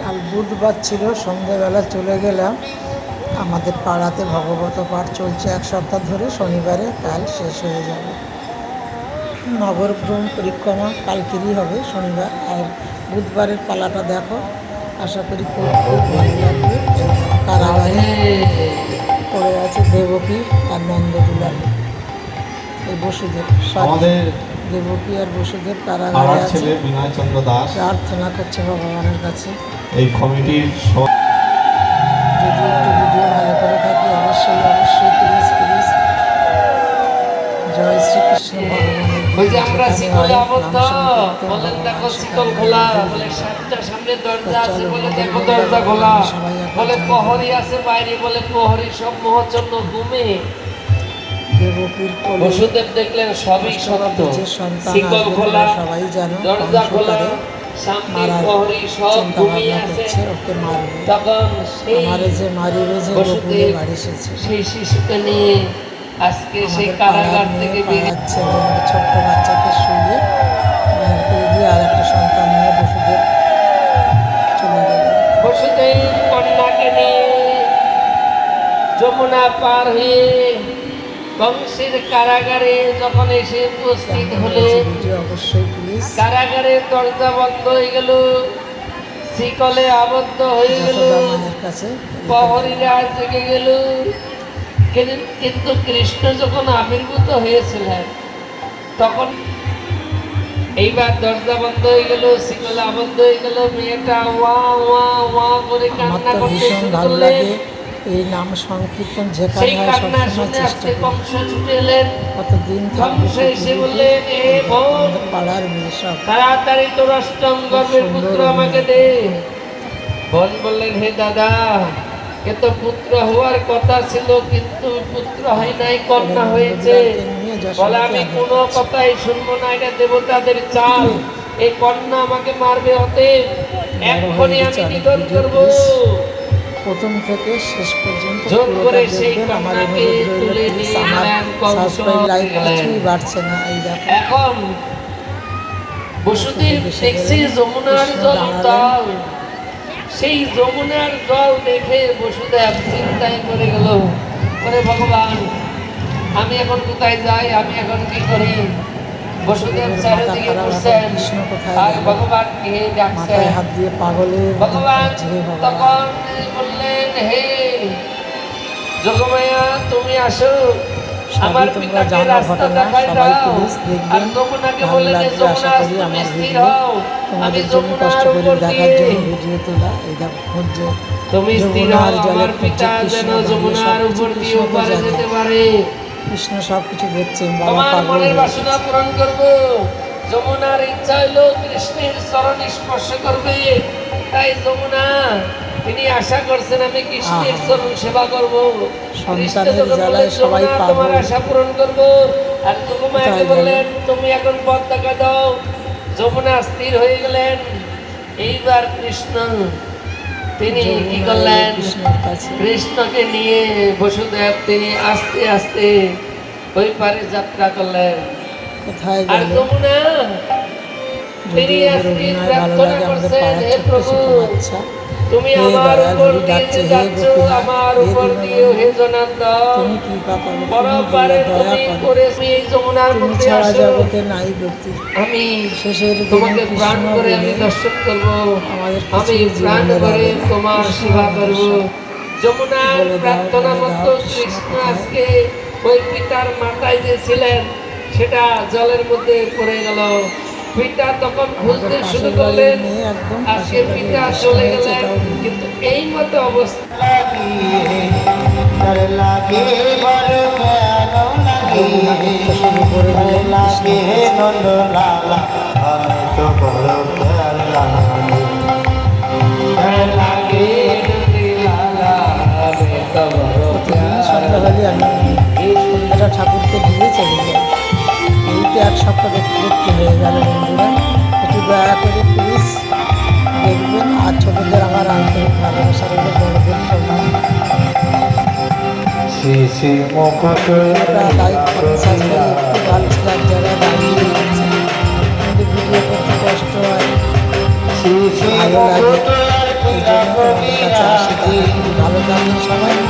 কাল বুধবার ছিল, সন্ধ্যেবেলা চলে গেলাম। আমাদের পাড়াতে ভগবত পাঠ চলছে 1 সপ্তাহ ধরে, শনিবারে কাল শেষ হয়ে যাবে। নগরভ্রমণ পরিক্রমা কালকেরই হবে, শনিবার। আর বুধবারের পালাটা দেখো, আশা করি খুব খুব ভালো লাগবে। কারাগারে পড়ে আছে দেবকী আর নন্দদুলাল, এই বসুদেব, আমাদের দেবকী আর বসুদেব কারাগারে আছে, ছেলে বিনয় চন্দ্র দাস প্রার্থনা করছে ভগবানের কাছে। এই কমিটির যদি একটু ভিডিও ভালো করে থাকি, অবশ্যই অবশ্যই প্লিজ প্লিজ। জয় শ্রীকৃষ্ণ ভগবানের ওই যে আমরা শিকলে আবদ্ধ, বলেন দেখো শিকল খোলা, বলে 7টা সামনে দরজা আছে, বলে দেখো দরজা খোলা, বলে প্রহরী আছে বাইরে, বলে প্রহরী সব মোহচন্ন ঘুমে। দেবকীর কোলে বসুদেব দেখলেন সবই সত্য, যে সন্তান শিকল আসবে খোলা, সবাই জানো, দরজা খোলা, সংসারে সামনে মারার প্রহরী সব চিন্তা ঘুমিয়ে ভাবনা আছে। করছে, ওকে মারবে, তখন সেই আমারে যে মারিবে, যে গোকুলে বসুদেব বাড়ি এসেছে। সেই শিশুকে নিয়ে আজকে সেই আমাদের কারাগার পাড়ার থেকে মেয়ে, বেরিয়ে পাড়ার ছেলে, মানে ছোট্ট বাচ্চাকে শুয়ে মায়ের কোলে দিয়ে আর একটা সন্তান নিয়ে বসুদেব চলে গেল। বসুদেব কন্যাকে নিয়ে যমুনা পার হয়ে কংসের কারাগারে যখন এসে উপস্থিত হলেন, অবশ্যই প্লিজ। কারাগারের দরজা বন্ধ হয়ে গেল, শিকলে আবদ্ধ হয়ে গেল, মায়ের কাছে প্রহরীরা জেগে গেল। কিন্তু কৃষ্ণ যখন আবির্ভূত হয়েছিলেন, তখন এইবার দরজা বন্ধ হয়ে গেল, শিকলে আবদ্ধ হয়ে গেল, মেয়েটা ওয়া ওয়া ওয়া করে কান্না করতে শুরু করলেন। এই নাম সংকীর্তন যেখানে সেই হয় কান্না সবসময় শুনে চেষ্টা আজকে করি। কংস ছুটে এলেন। কতদিন কংস এসে বললেন, এ বোন, পাড়ার মেয়ে সব তাড়াতাড়ি তোর অষ্টম গর্ভের পুত্র আমাকে দে। বোন বললেন, হে দাদা, এ তো পুত্র হওয়ার কথা ছিল, কিন্তু পুত্র হয় নাই, কন্যা হয়েছে। বলে, আমি কোনো কথাই শুনবো না, এটা দেবতাদের চাল, এই কন্যা আমাকে মারবে, হতে এক্ষুনি আমি নিধন করবো। প্রথম থেকে শেষ পর্যন্ত জোর করে সেই দেখবেন। আমার কন্যাকে তুলে নিয়ে গেলেন কংস। কিছুই বাড়ছে না, এই দেখো। এখন বসুদেব দেখছে যমুনার জল উত্তাল, সেই যমুনার জল দেখে বসুদেব চিন্তায় পড়ে গেল, বলে ভগবান, আমি এখন কোথায় যাই, আমি এখন কি করি? বসুদেব চারিদিকে ঘুরছেন আর ভগবানকে ডাকছেন। হাত দিয়ে পাগলের ভগবান তখন বললেন, হে যোগমায়া, তুমি আসো, আমার পিতাকে রাস্তা দেখাই দাও। আর যমুনাকে বলে যে, যমুনা তুমি স্থির হও, আমি যমুনার উপর দিয়ে তুমি স্থির হও, আমার পিতা যেন যমুনার উপর দিয়ে ওপারে যেতে পারে। কৃষ্ণ সবকিছু দেখছেন, তোমার মনের বাসনা পূরণ করবো। যমুনার ইচ্ছা হলো কৃষ্ণের চরণ স্পর্শ করবে, তাই যমুনা তিনি আশা করছেন আমি কৃষ্ণের চরণ সেবা করব। কৃষ্ণ যখন বললেন, যমুনা তোমার আশা পূরণ করবো, আর যমুনাকে বললেন, তুমি এখন পথ দেখা দাও। যমুনা স্থির হয়ে গেলেন। এইবার কৃষ্ণ তিনি কি করলেন, কৃষ্ণকে নিয়ে বসুদেব তিনি আস্তে আস্তে ওই পারে যাত্রা করলেন। আর যমুনা তিনি আজকে প্রার্থনা করছেন, হে প্রভু, তুমি আমার উপর দিয়ে যাচ্ছ, আমার উপর দিয়ে হে জনার্দন, পরপারে তুমি করেছি এই যমুনার মধ্যে আসো, আমি তোমাকে প্রাণ করে আমি দর্শন করব, আমি প্রাণ করে তোমার সেবা করব। যমুনার প্রার্থনা মতো কৃষ্ণ আজকে ওই পিতার মাথায় যে ছিলেন সেটা জলের মধ্যে পড়ে গেল। পিতা তখন খুঁজতে শুরু করলেন, আজকে পিতা চলে গেলেন, কিন্তু এই মতো অবস্থা সন্ধ্যাটা ঠাকুরকে দিয়ে চলে যায়। এইটা 1 সপ্তাহ দেখতে দেখতে হয়ে গেল। বন্ধুরা, একটু দয়া করে প্লিজ দেখবেন, আর ছোটদের আমার আন্তরিক ভালোবাসা রইল, বড়দের প্রণাম। লাইক করেন, সাবস্ক্রাইব একটু ভালো ছিল, যারা দাঁড়িয়ে দিচ্ছে, কিন্তু ভিডিও করতে কষ্ট হয়, ভালো লাগে। এই জন্য তোমাদের কাছে আসি। তারা খুবই ভালো থাকবেন সবাই।